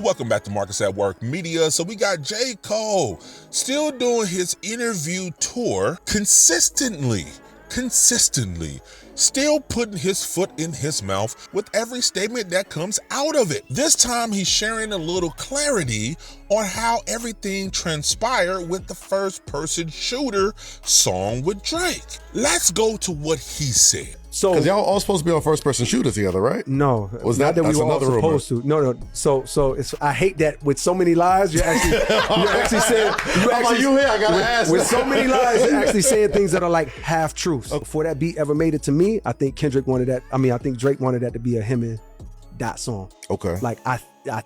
Welcome back to Marcus at Work Media. So we got J. Cole still doing his interview tour consistently, still putting his foot in his mouth with every statement that comes out of it. This time he's sharing a little clarity on how everything transpired with the First Person Shooter song with Drake. Let's go to what he said. So, because y'all all supposed to be on First Person Shooter together, right? No, was not that we were all supposed rumor. to. No. So it's. I hate that with so many lies. You're actually saying. You here? I gotta ask. With so many lies, you're actually saying things that are like half truths. Before that beat ever made it to me, I think Kendrick wanted that. I mean, I think Drake wanted that to be a him and Dot song. Okay. Like I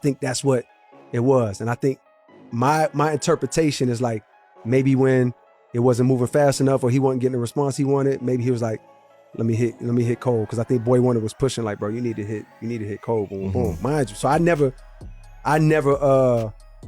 think that's what it was, and I think my interpretation is like maybe when it wasn't moving fast enough or he wasn't getting the response he wanted, maybe he was like, let me hit Cole, because I think Boy Wonder was pushing like, bro, you need to hit Cole, boom, boom, mind you. So I never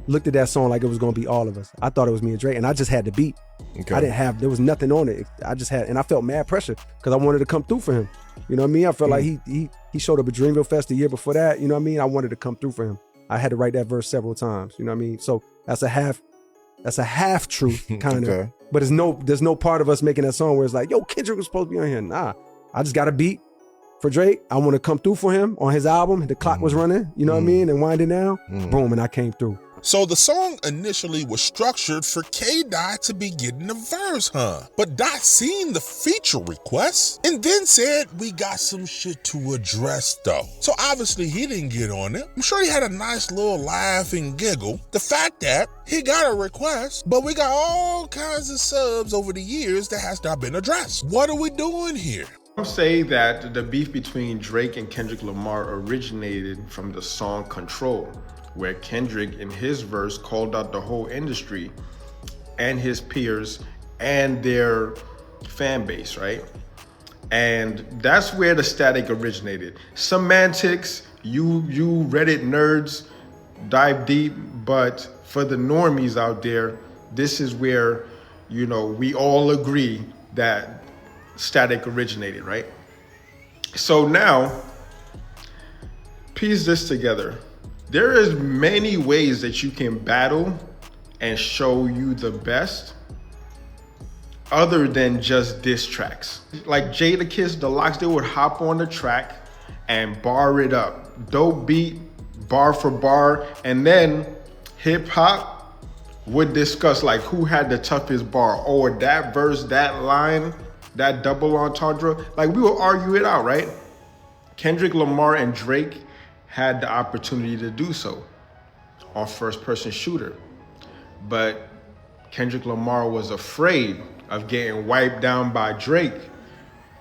looked at that song like it was gonna be all of us. I thought it was me and Drake, and I just had the beat. Okay. There was nothing on it. I just had, and I felt mad pressure because I wanted to come through for him. You know what I mean? I felt like he showed up at Dreamville Fest the year before that. You know what I mean? I wanted to come through for him. I had to write that verse several times. You know what I mean? So that's a half truth kind of. Okay. But there's no part of us making that song where it's like, yo, Kendrick was supposed to be on here. Nah, I just got a beat for Drake. I want to come through for him on his album. The clock was running, you know what I mean? And winding down, boom, and I came through. So the song initially was structured for K-Dot to be getting a verse, But Dot seen the feature request and then said, we got some shit to address though. So obviously he didn't get on it. I'm sure he had a nice little laugh and giggle. The fact that he got a request, but we got all kinds of subs over the years that has not been addressed. What are we doing here? Some say that the beef between Drake and Kendrick Lamar originated from the song Control, where Kendrick in his verse called out the whole industry and his peers and their fan base, right? And that's where the static originated. Semantics, you Reddit nerds dive deep, but for the normies out there, this is where, we all agree that static originated, right? So now, piece this together. There is many ways that you can battle and show you the best other than just diss tracks. Like Jadakiss, the Locks, they would hop on the track and bar it up. Dope beat, bar for bar, and then hip hop would discuss like who had the toughest bar, or that verse, that line, that double entendre. Like we would argue it out, right? Kendrick Lamar and Drake had the opportunity to do so on First Person Shooter. But Kendrick Lamar was afraid of getting wiped down by Drake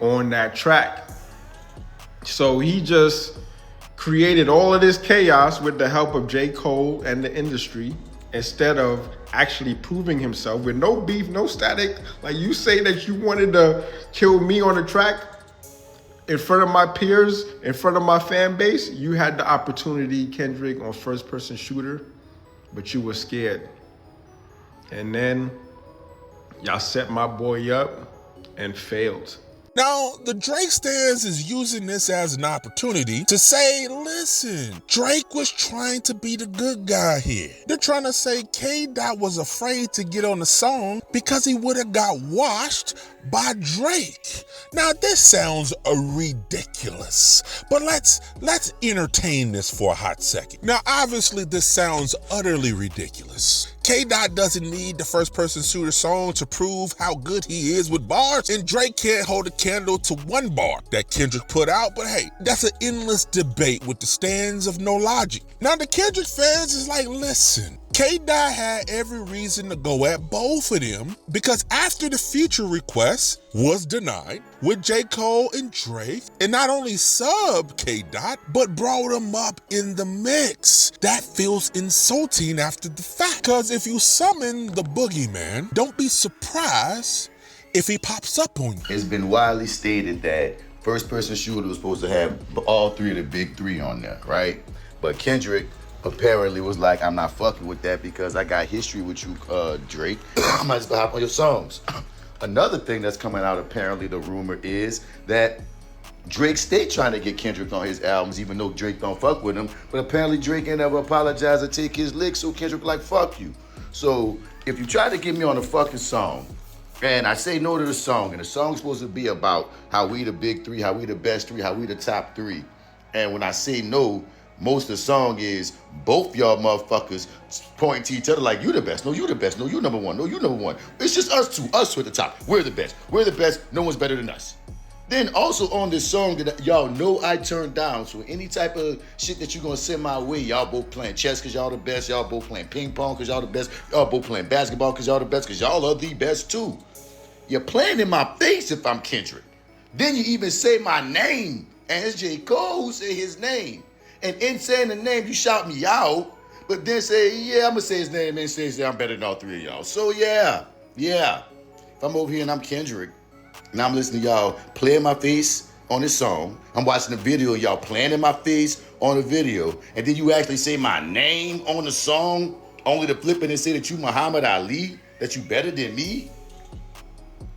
on that track. So he just created all of this chaos with the help of J. Cole and the industry, instead of actually proving himself with no beef, no static. Like you say that you wanted to kill me on the track, in front of my peers, in front of my fan base, you had the opportunity, Kendrick, on First Person Shooter, but you were scared. And then y'all set my boy up and failed. Now, the Drake stans is using this as an opportunity to say, listen, Drake was trying to be the good guy here. They're trying to say K-Dot was afraid to get on the song because he would have got washed by Drake. Now, this sounds ridiculous, but let's entertain this for a hot second. Now, obviously, this sounds utterly ridiculous. K-Dot doesn't need the First Person Shooter song to prove how good he is with bars, and Drake can't hold a candle to one bar that Kendrick put out, but hey, that's an endless debate with the stands of no logic. Now, the Kendrick fans is like, listen, K-Dot had every reason to go at both of them because after the feature request was denied with J. Cole and Drake, and not only subbed K-Dot, but brought him up in the mix. That feels insulting after the fact, because if you summon the boogeyman, don't be surprised if he pops up on you. It's been widely stated that First Person Shooter was supposed to have all three of the big three on there, right? But Kendrick apparently was like, I'm not fucking with that because I got history with you, Drake. I might just hop on your songs. Another thing that's coming out, apparently the rumor is that Drake stayed trying to get Kendrick on his albums, even though Drake don't fuck with him. But apparently Drake ain't ever apologized or take his lick, so Kendrick like, fuck you. So if you try to get me on a fucking song, and I say no to the song, and the song's supposed to be about how we the big three, how we the best three, how we the top three. And when I say no, most of the song is both y'all motherfuckers pointing to each other like, you the best, no, you the best, no, you number one, no, you number one. It's just us two, us two at the top. We're the best, no one's better than us. Then also on this song that y'all know I turned down, so any type of shit that you're gonna send my way, y'all both playing chess cause y'all the best, y'all both playing ping pong cause y'all the best, y'all both playing basketball cause y'all the best, cause y'all are the best too. You're playing in my face if I'm Kendrick. Then you even say my name, and it's J. Cole who say his name. And in saying the name, you shout me out, but then say, yeah, I'm gonna say his name, and say I'm better than all three of y'all. So yeah. If I'm over here and I'm Kendrick, and I'm listening to y'all play in my face on this song, I'm watching the video, y'all playing in my face on the video, and then you actually say my name on the song, only to flip it and say that you Muhammad Ali, that you better than me?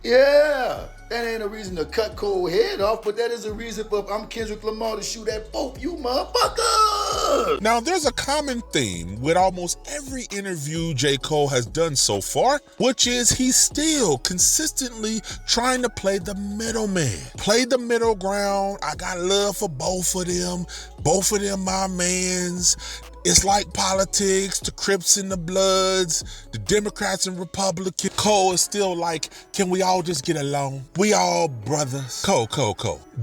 Yeah, that ain't a reason to cut Cole head off, but that is a reason for if I'm Kendrick Lamar to shoot at both you motherfuckers. Now, there's a common theme with almost every interview J. Cole has done so far, which is he's still consistently trying to play the middleman. Play the middle ground. I got love for both of them my mans. It's like politics, the Crips and the Bloods, the Democrats and Republicans. Cole is still like, can we all just get along? We all brothers. Cole.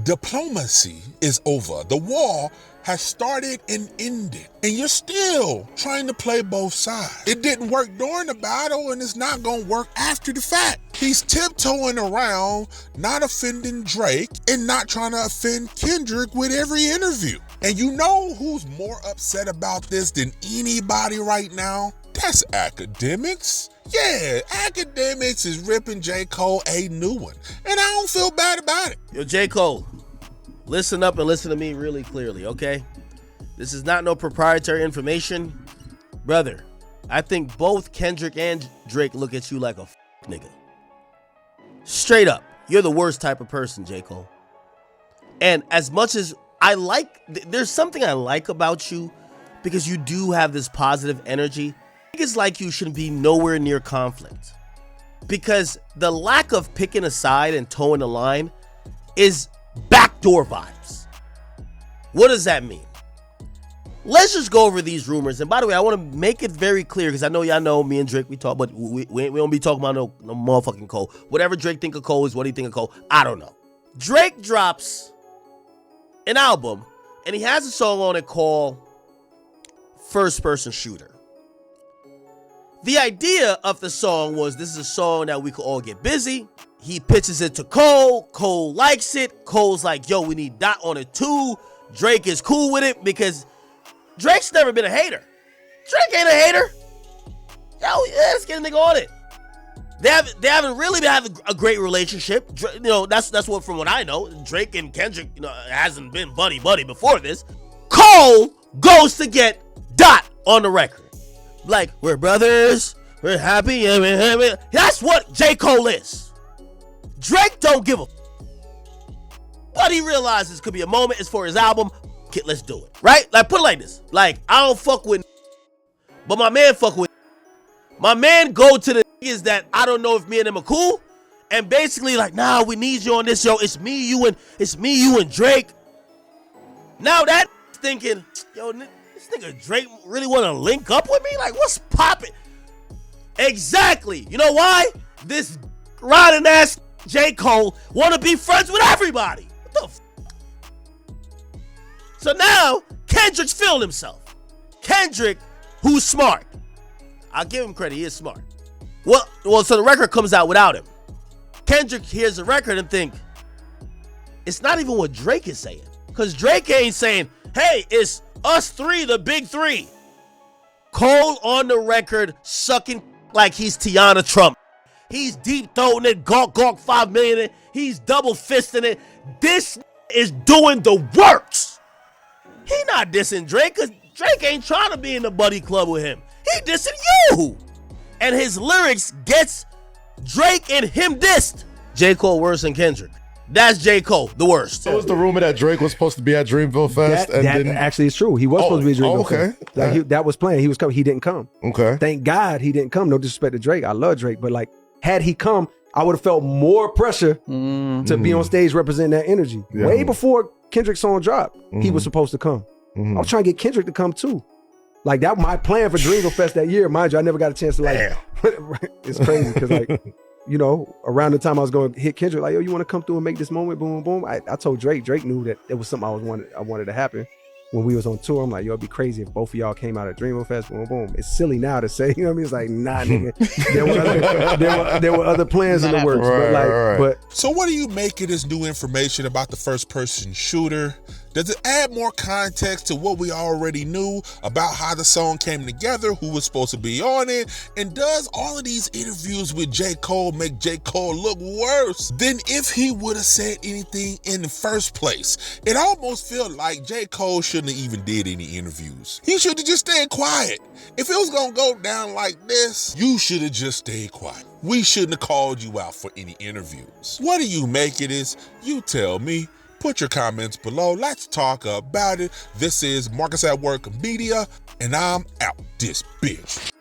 Diplomacy is over. The war has started and ended, and you're still trying to play both sides. It didn't work during the battle, and it's not gonna work after the fact. He's tiptoeing around, not offending Drake, and not trying to offend Kendrick with every interview. And you know who's more upset about this than anybody right now? That's Academics. Yeah, Academics is ripping J. Cole a new one, and I don't feel bad about it. Yo, J. Cole, listen up and listen to me really clearly, okay? This is not no proprietary information. Brother, I think both Kendrick and Drake look at you like a nigga. Straight up, you're the worst type of person, J. Cole. And as much as there's something I like about you, because you do have this positive energy. Niggas like you shouldn't be nowhere near conflict, because the lack of picking a side and towing the line is backdoor vibes. What does that mean? Let's just go over these rumors. And by the way, I want to make it very clear, because I know y'all know me and Drake, we talk, but we don't be talking about no motherfucking Cole. Whatever Drake think of Cole is what he think of Cole. I don't know. Drake drops an album, and he has a song on it called First Person Shooter. The idea of the song was, this is a song that we could all get busy. He pitches it to Cole. Cole likes it. Cole's like, yo, we need Dot on it too. Drake is cool with it, because Drake's never been a hater. Drake ain't a hater. Yo, yeah, let's get a nigga on it. They haven't really been having a great relationship. You know, that's what, from what I know, Drake and Kendrick, hasn't been buddy before this. Cole goes to get Dot on the record. Like, we're brothers, we're happy, and we're happy. That's what J. Cole is. Drake don't give a but he realizes could be a moment. It's for his album. Okay, let's do it. Right? Like, put it like this. Like, I don't fuck with, but my man fuck with. My man go to the niggas that I don't know if me and them are cool, and basically like, nah, we need you on this, yo. It's me, you, and Drake. Now that thinking, yo, this nigga Drake really want to link up with me? Like, what's poppin'? Exactly. You know why? This riding ass J. Cole want to be friends with everybody. What the f? So now Kendrick's feeling himself. Kendrick, who's smart. I'll give him credit. He is smart. Well, so the record comes out without him. Kendrick hears the record and think, it's not even what Drake is saying. Because Drake ain't saying, hey, it's us three, the big three. Cole on the record sucking like he's Tiana Trump. He's deep throwing it, gawk 5 million it. He's double fisting it. This is doing the works. He not dissing Drake, because Drake ain't trying to be in the buddy club with him. He dissing you. And his lyrics gets Drake and him dissed. J. Cole worse than Kendrick. That's J. Cole, the worst. So was the rumor that Drake was supposed to be at Dreamville Fest That actually is true. He was supposed to be at Dreamville okay. Fest. Like that was planned. He was coming. He didn't come. Okay. Thank God he didn't come. No disrespect to Drake. I love Drake, but like, had he come, I would have felt more pressure to be on stage representing that energy. Yeah. Way before Kendrick's song dropped, he was supposed to come. I was trying to get Kendrick to come too. Like that was my plan for Dreamville Fest that year. Mind you, I never got a chance to like. It's crazy because like, you know, around the time I was going to hit Kendrick, like, yo, you want to come through and make this moment, boom, boom, boom. I told Drake. Drake knew that it was something I wanted to happen. When we was on tour, I'm like, yo, it'd be crazy if both of y'all came out at Dreamville Fest, boom, boom. It's silly now to say, you know what I mean? It's like, nah, nigga. There were other plans in the works, but So what do you make of this new information about the first person shooter? Does it add more context to what we already knew about how the song came together, who was supposed to be on it? And does all of these interviews with J. Cole make J. Cole look worse than if he would have said anything in the first place? It almost feels like J. Cole shouldn't have even did any interviews. He should have just stayed quiet. If it was gonna go down like this, you should have just stayed quiet. We shouldn't have called you out for any interviews. What do you make of this? You tell me. Put your comments below. Let's talk about it. This is Marcus at Work Media, and I'm out this bitch.